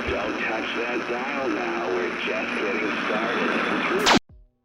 Don't touch that dial now. We're just getting started.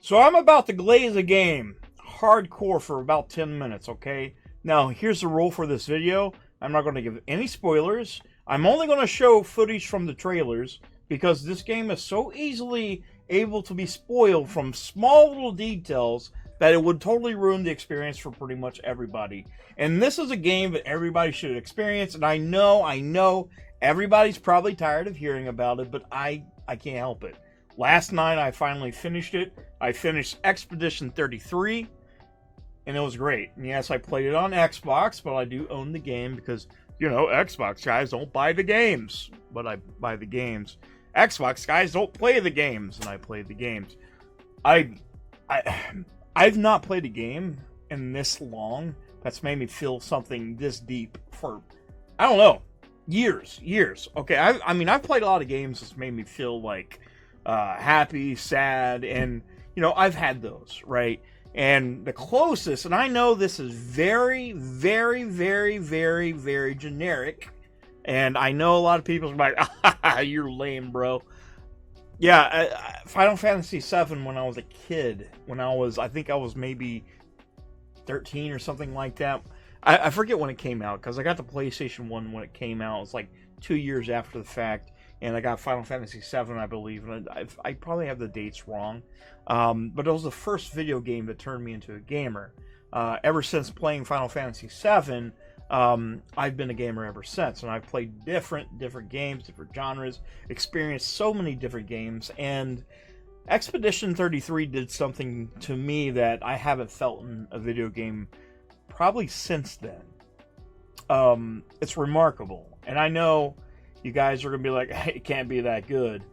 So I'm about to glaze a game, hardcore, for about 10 minutes, okay? Now, here's the rule for this video. I'm not going to give any spoilers. I'm only going to show footage from the trailers because this game is so easily able to be spoiled from small little details that it would totally ruin the experience for pretty much everybody. And this is a game that everybody should experience, and I know, everybody's probably tired of hearing about it, but I can't help it. Last night, I finally finished it. I finished Expedition 33, and it was great. And yes, I played it on Xbox, but I do own the game because, you know, Xbox guys don't buy the games, but I buy the games. Xbox guys don't play the games, and I play the games. I've not played a game in this long that's made me feel something this deep for, I don't know, years. Okay, I mean, I've played a lot of games that's made me feel like happy, sad, and, you know, I've had those, right? And the closest, and I know this is very, very, very, very, very generic, and I know a lot of people are like, ah, you're lame, bro. Yeah, Final Fantasy VII when I was a kid, I think I was maybe 13 or something like that. I forget when it came out, because I got the PlayStation 1 when it came out. It was like 2 years after the fact, and I got Final Fantasy VII, I believe, and I probably have the dates wrong. But it was the first video game that turned me into a gamer. Ever since playing Final Fantasy VII, I've been a gamer ever since, and I've played different games, different genres, experienced so many different games, and Expedition 33 did something to me that I haven't felt in a video game probably since then. It's remarkable, and I know you guys are going to be like, hey, it can't be that good,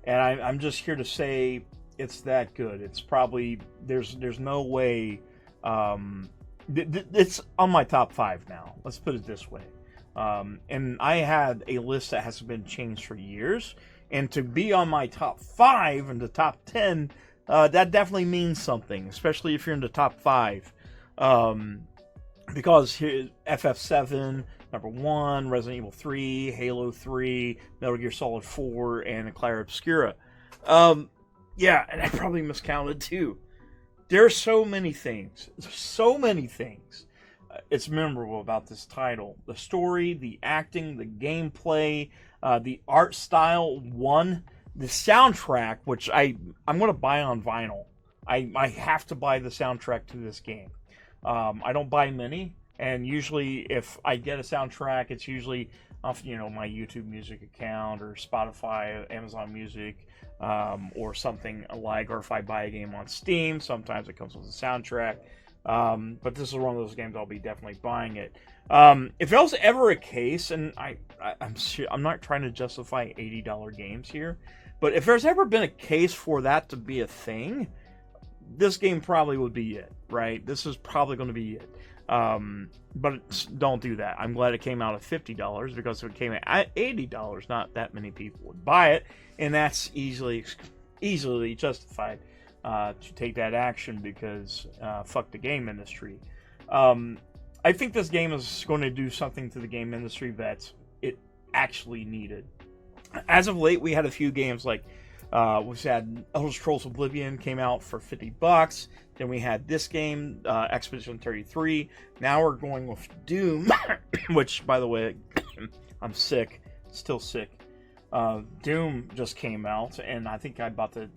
and I'm just here to say it's that good. It's probably, there's no way, it's on my top 5 now. Let's put it this way. And I had a list that hasn't been changed for years. And to be on my top 5 and the top 10, that definitely means something, especially if you're in the top 5. Because here, FF7, number 1, Resident Evil 3, Halo 3, Metal Gear Solid 4, and Clair Obscur. Yeah, and I probably miscounted too. There are so many things. It's memorable about this title. The story, the acting, the gameplay, the art style, the soundtrack, which I'm going to buy on vinyl. I have to buy the soundtrack to this game. I don't buy many, and usually if I get a soundtrack, it's usually off, you know, my YouTube Music account or Spotify, Amazon Music, or something alike, or if I buy a game on Steam, sometimes it comes with a soundtrack. But this is one of those games I'll be definitely buying it. If it was ever a case, and I'm not trying to justify $80 games here, but if there's ever been a case for that to be a thing, this game probably would be it, right? This is probably going to be it. But don't do that. I'm glad it came out at $50, because if it came at $80, not that many people would buy it, and that's easily justified to take that action, because fuck the game industry. I think this game is going to do something to the game industry that it actually needed. As of late, we had a few games like we've had Elder Scrolls Oblivion came out for $50. Then we had this game, Expedition 33. Now we're going with Doom, which, by the way, I'm sick, still sick. Doom just came out, and I think I bought the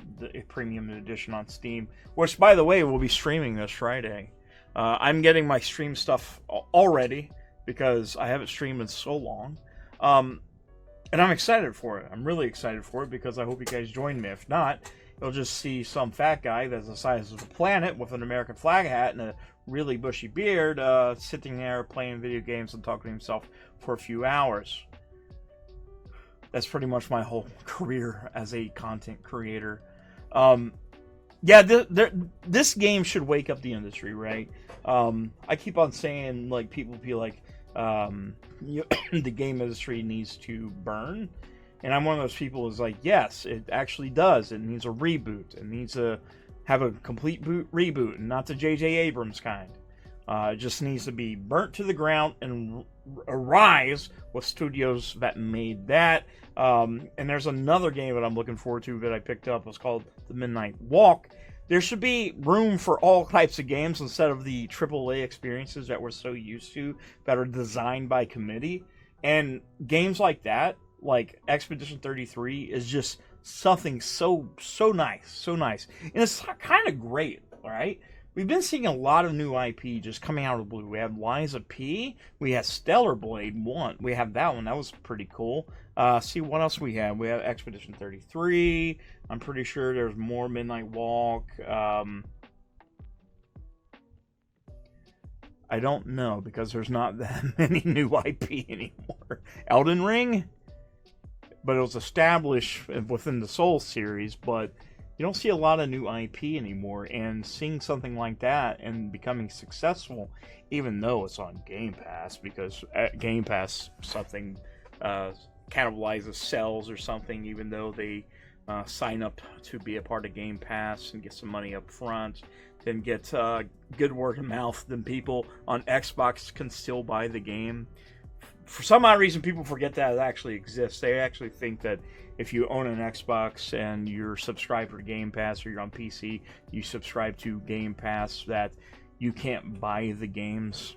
premium edition on Steam, which, by the way, will be streaming this Friday. I'm getting my stream stuff already because I haven't streamed in so long. And I'm excited for it. I'm really excited for it because I hope you guys join me. If not, you'll just see some fat guy that's the size of the planet with an American flag hat and a really bushy beard sitting there playing video games and talking to himself for a few hours. That's pretty much my whole career as a content creator. Yeah, this game should wake up the industry, right? I keep on saying, like, people be like, the game industry needs to burn, and I'm one of those people who's like, yes, it actually does. It needs a reboot. It needs to have a complete reboot, and not the J.J. Abrams kind. It just needs to be burnt to the ground and arise with studios that made that. And there's another game that I'm looking forward to that I picked up. It's called The Midnight Walk. There should be room for all types of games instead of the AAA experiences that we're so used to that are designed by committee. And games like that, like Expedition 33, is just something so nice, and it's kind of great, right? We've been seeing a lot of new IP just coming out of the blue. We have Liza P. We have Stellar Blade 1. We have that one. That was pretty cool. See what else we have. We have Expedition 33. I'm pretty sure there's more Midnight Walk. I don't know because there's not that many new IP anymore. Elden Ring? But it was established within the Soul series, but you don't see a lot of new IP anymore, and seeing something like that and becoming successful, even though it's on Game Pass, because Game Pass something cannibalizes sales or something, even though they sign up to be a part of Game Pass and get some money up front, then get good word of mouth, then people on Xbox can still buy the game. For some odd reason, people forget that it actually exists. They actually think that if you own an Xbox and you're subscribed to Game Pass, or you're on PC, you subscribe to Game Pass, that you can't buy the games.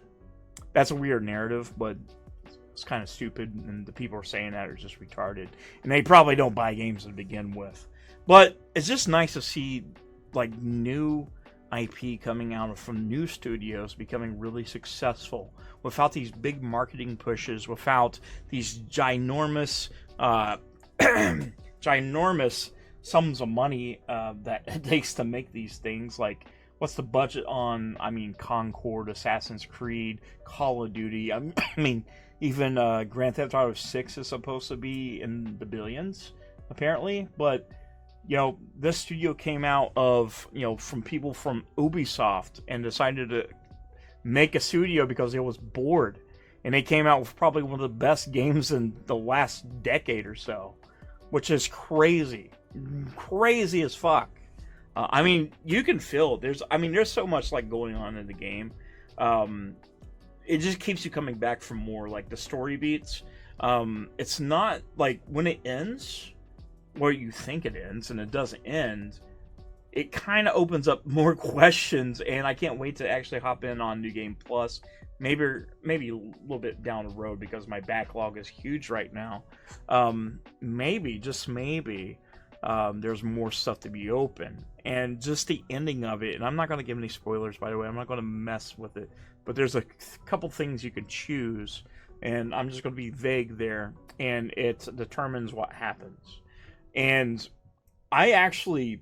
That's a weird narrative, but it's kind of stupid, and the people who are saying that are just retarded. And they probably don't buy games to begin with. But it's just nice to see like new IP coming out from new studios becoming really successful without these big marketing pushes, without these ginormous sums of money that it takes to make these things. Like, what's the budget on, Concord, Assassin's Creed, Call of Duty? I mean, even Grand Theft Auto 6 is supposed to be in the billions, apparently. But, this studio came out of, from people from Ubisoft and decided to make a studio because it was bored. And they came out with probably one of the best games in the last decade or so, which is crazy. Crazy as fuck. You can feel it. There's so much like going on in the game. It just keeps you coming back for more. Like the story beats. It's not like when it ends, where you think it ends, and it doesn't end. It kind of opens up more questions, and I can't wait to actually hop in on New Game Plus. Maybe a little bit down the road, because my backlog is huge right now. Just maybe, there's more stuff to be open. And just the ending of it, and I'm not going to give any spoilers, by the way. I'm not going to mess with it. But there's a couple things you can choose, and I'm just going to be vague there, and it determines what happens. And I actually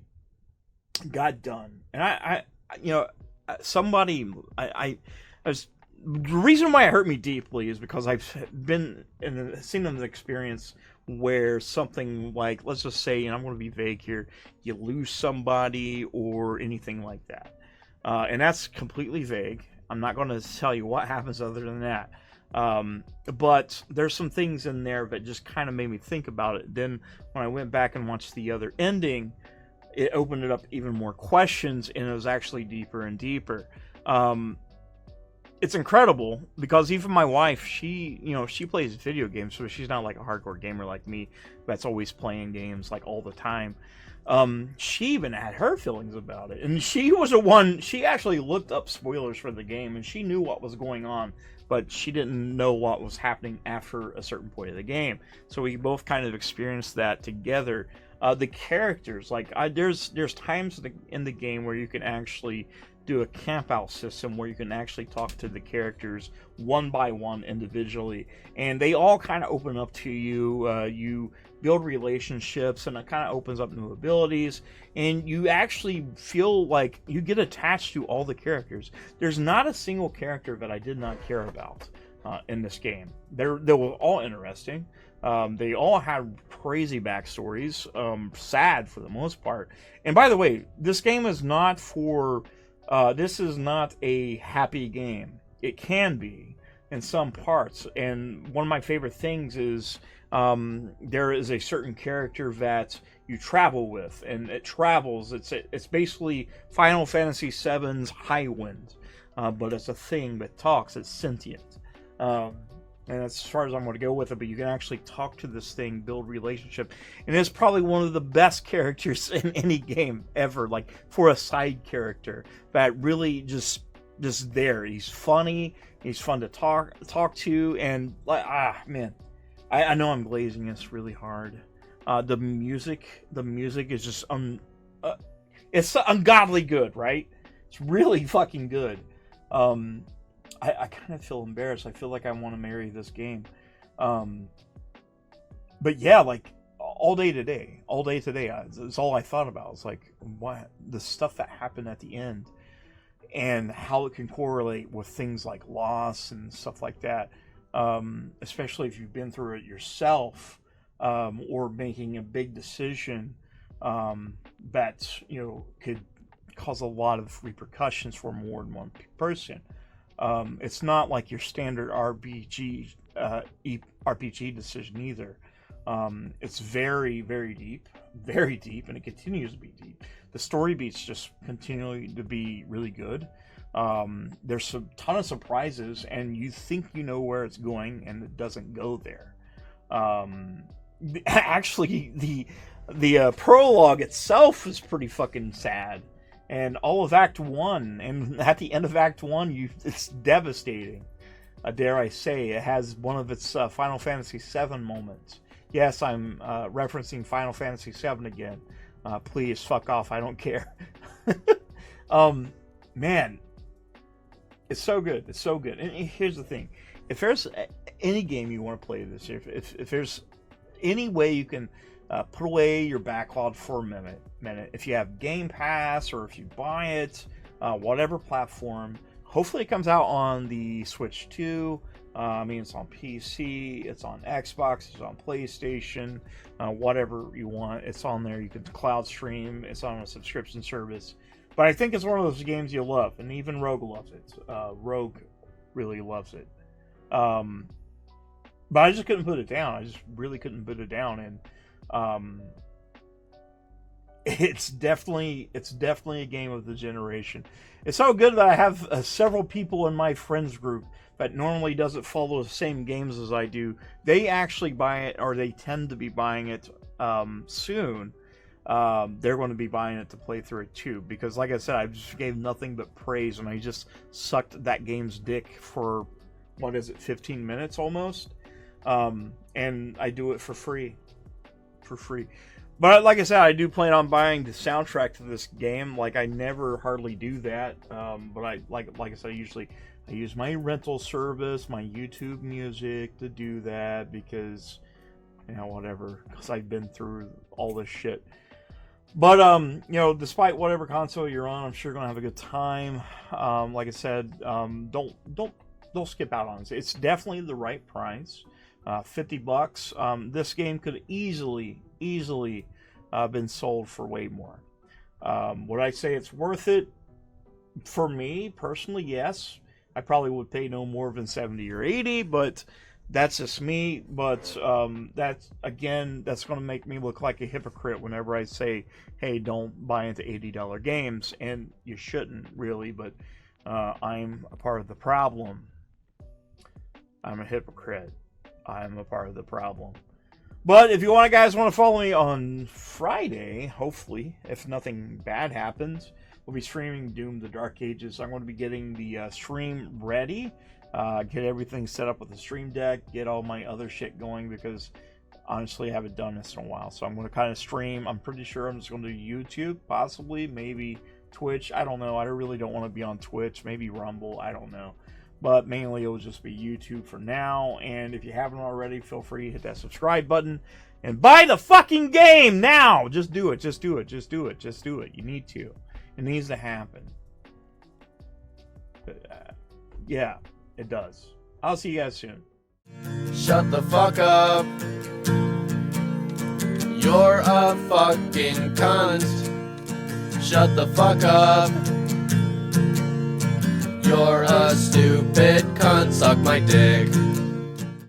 got done, and I the reason why it hurt me deeply is because I've seen an experience where something like, let's just say, and I'm going to be vague here, you lose somebody or anything like that, and that's completely vague. I'm not going to tell you what happens other than that. But there's some things in there that just kind of made me think about it. Then when I went back and watched the other ending, it opened it up even more questions, and it was actually deeper and deeper. It's incredible, because even my wife, she plays video games, so she's not like a hardcore gamer like me that's always playing games like all the time. She even had her feelings about it, and she actually looked up spoilers for the game, and she knew what was going on, but she didn't know what was happening after a certain point of the game. So we both kind of experienced that together. The characters, there's times in the game where you can actually do a camp out system where you can actually talk to the characters one by one individually, and they all kind of open up to you. You build relationships, and it kind of opens up new abilities, and you actually feel like you get attached to all the characters. There's not a single character that I did not care about in this game. They were all interesting. They all had crazy backstories, sad for the most part. And by the way, this game is not for this is not a happy game. It can be in some parts, and one of my favorite things is there is a certain character that you travel with, and it travels. It's basically Final Fantasy VII's Highwind. but it's a thing that talks. It's sentient. And that's as far as I'm going to go with it, but you can actually talk to this thing, build relationship, and it's probably one of the best characters in any game ever, like for a side character that really just there. He's funny, he's fun to talk to, and like, man, I know I'm glazing this really hard. The music is just it's ungodly good, right? It's really fucking good. I kind of feel embarrassed. I feel like I want to marry this game. But yeah, like all day today, it's all I thought about. It's like, what the stuff that happened at the end and how it can correlate with things like loss and stuff like that. Especially if you've been through it yourself, or making a big decision that, you know, could cause a lot of repercussions for more than one person. It's not like your standard RPG decision either. It's very, very deep, and it continues to be deep. The story beats just continually to be really good. There's a ton of surprises, and you think you know where it's going, and it doesn't go there. Actually, the prologue itself is pretty fucking sad. And all of Act 1, and at the end of Act 1, it's devastating. Dare I say, it has one of its Final Fantasy VII moments. Yes, I'm referencing Final Fantasy VII again. Please, fuck off, I don't care. Man, it's so good, it's so good. And here's the thing. If there's any game you want to play this year, if there's any way you can put away your backlog for a minute. If you have Game Pass or if you buy it, whatever platform, hopefully it comes out on the Switch too. I mean, it's on PC, it's on Xbox, it's on PlayStation, whatever you want. It's on there. You can cloud stream. It's on a subscription service. But I think it's one of those games you love, and even Rogue loves it. Rogue really loves it. But I just couldn't put it down. I just really couldn't put it down, and it's definitely a game of the generation. It's so good that I have several people in my friends group that normally doesn't follow the same games as I do. They actually buy it, or they tend to be buying it soon. They're going to be buying it to play through it too, because like I said, I just gave nothing but praise, and I just sucked that game's dick for 15 minutes almost, and I do it for free. But like I said, I do plan on buying the soundtrack to this game. Like, I never hardly do that, but I like I said, I use my rental service, my YouTube music to do that, because, you know, whatever, because I've been through all this shit. But you know, despite whatever console you're on, I'm sure you're gonna have a good time. Like I said, don't skip out on it. It's definitely the right price. $50. This game could easily been sold for way more. Would I say it's worth it? For me personally, yes. I probably would pay no more than 70 or 80, but that's just me. But that's going to make me look like a hypocrite whenever I say, hey, don't buy into $80 games, and you shouldn't really, but I'm a part of the problem. I'm a hypocrite. I'm a part of the problem. But if you guys want to follow me on Friday, hopefully, if nothing bad happens, we'll be streaming Doom: The Dark Ages. I'm going to be getting the stream ready, get everything set up with the stream deck, get all my other shit going, because honestly, I haven't done this in a while. So I'm going to kind of stream. I'm pretty sure I'm just going to do YouTube, possibly, maybe Twitch. I don't know. I really don't want to be on Twitch. Maybe Rumble. I don't know. But mainly it'll just be YouTube for now. And if you haven't already, feel free to hit that subscribe button and buy the fucking game now. Just do it. Just do it. Just do it. Just do it. You need to. It needs to happen. Yeah, it does. I'll see you guys soon. Shut the fuck up. You're a fucking cunt. Shut the fuck up. You're a stupid cunt, suck my dick.